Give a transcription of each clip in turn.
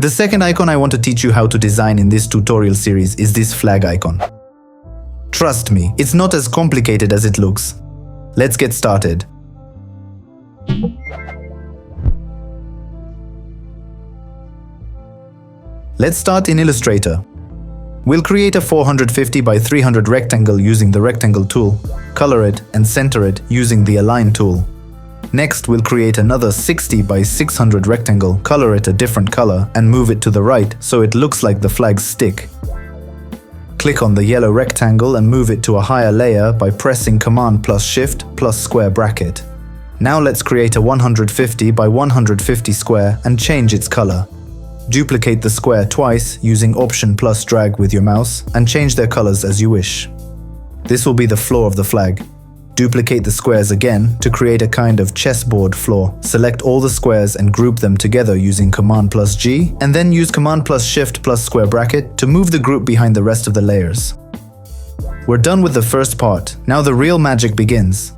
The second icon I want to teach you how to design in this tutorial series is this flag icon. Trust me, it's not as complicated as it looks. Let's get started. Let's start in Illustrator. We'll create a 450 by 300 rectangle using the rectangle tool, color it and center it using the align tool. Next, we'll create another 60 by 600 rectangle, color it a different color and move it to the right so it looks like the flag's stick. Click on the yellow rectangle and move it to a higher layer by pressing Command plus Shift plus square bracket. Now let's create a 150 by 150 square and change its color. Duplicate the square twice using Option plus drag with your mouse and change their colors as you wish. This will be the floor of the flag. Duplicate the squares again to create a kind of chessboard floor. Select all the squares and group them together using Command plus G, and then use Command plus Shift plus square bracket to move the group behind the rest of the layers. We're done with the first part. Now the real magic begins.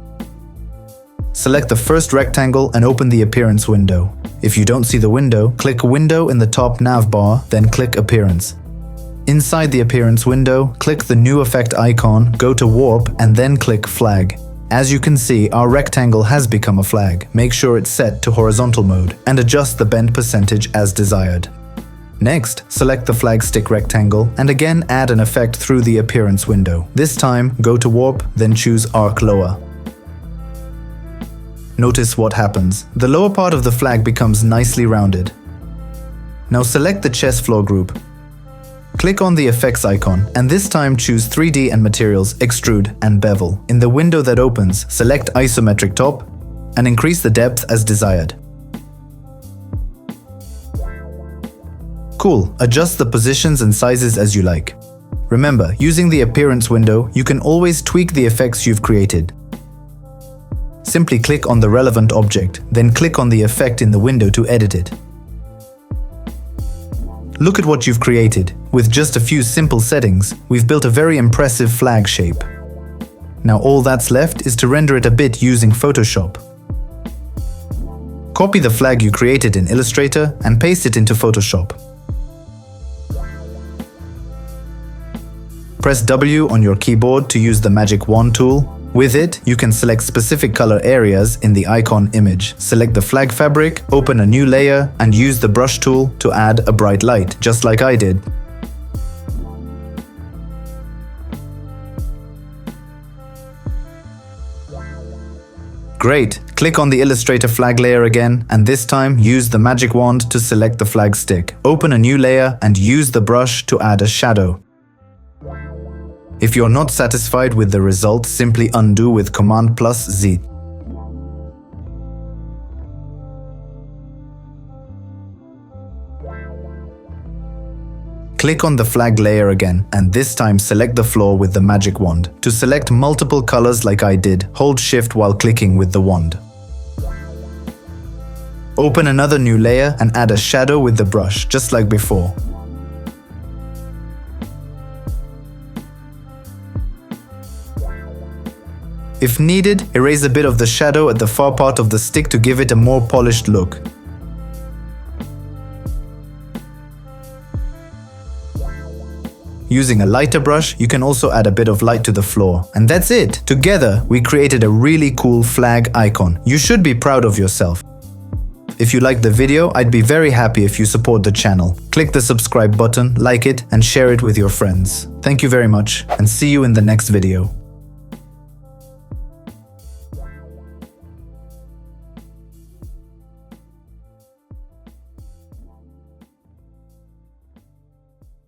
Select the first rectangle and open the Appearance window. If you don't see the window, click Window in the top nav bar, then click Appearance. Inside the Appearance window, click the new effect icon, go to Warp, and then click Flag. As you can see, our rectangle has become a flag. Make sure it's set to horizontal mode and adjust the bend percentage as desired. Next, select the flag stick rectangle and again add an effect through the Appearance window. This time, go to Warp, then choose Arc Lower. Notice what happens. The lower part of the flag becomes nicely rounded. Now select the chess floor group. Click on the effects icon and this time choose 3D and materials, extrude and bevel. In the window that opens, select isometric top and increase the depth as desired. Cool, adjust the positions and sizes as you like. Remember, using the Appearance window, you can always tweak the effects you've created. Simply click on the relevant object, then click on the effect in the window to edit it. Look at what you've created. With just a few simple settings, we've built a very impressive flag shape. Now all that's left is to render it a bit using Photoshop. Copy the flag you created in Illustrator and paste it into Photoshop. Press W on your keyboard to use the magic wand tool. With it, you can select specific color areas in the icon image. Select the flag fabric, open a new layer, and use the brush tool to add a bright light, just like I did. Great! Click on the Illustrator flag layer again, and this time use the magic wand to select the flag stick. Open a new layer and use the brush to add a shadow. If you're not satisfied with the result, simply undo with Command plus Z. Click on the flag layer again, and this time select the floor with the magic wand. To select multiple colors like I did, hold Shift while clicking with the wand. Open another new layer and add a shadow with the brush, just like before. If needed, erase a bit of the shadow at the far part of the stick to give it a more polished look. Using a lighter brush, you can also add a bit of light to the floor. And that's it! Together, we created a really cool flag icon. You should be proud of yourself. If you liked the video, I'd be very happy if you support the channel. Click the subscribe button, like it, and share it with your friends. Thank you very much, and see you in the next video.